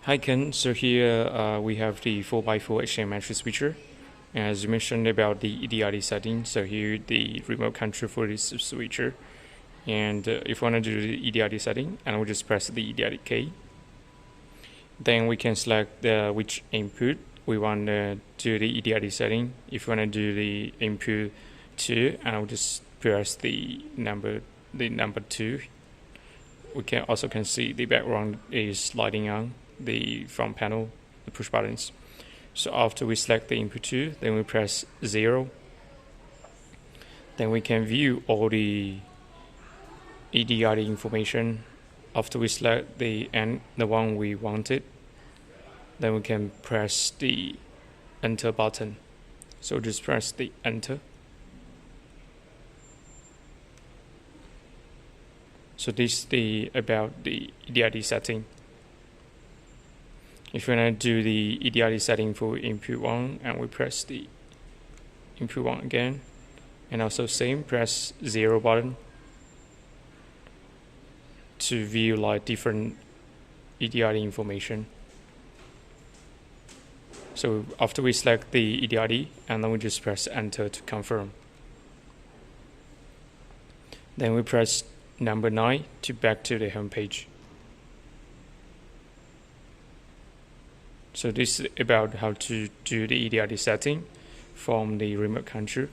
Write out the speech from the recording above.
Hi Ken, so here we have the 4x4 HTML switcher. As you mentioned about the EDID setting, so here the remote control for this switcher. And if we want to do the EDID setting, and we just press the EDID key. Then we can select which input we want to do the EDID setting. If we want to do the input 2, and I'll just press the number 2. We can also see the background is lighting on the front panel, the push buttons. So after we select the input 2, then we press 0. Then we can view all the EDID information. After we select the one we wanted, then we can press the enter button. So just press the enter. So this is about the EDID setting. If we want to do the EDID setting for input 1, and we press the input 1 again, and also same, press 0 button to view like different EDID information. So after we select the EDID, and then we just press enter to confirm. Then we press number 9 to back to the home page. So this is about how to do the EDID setting from the remote control.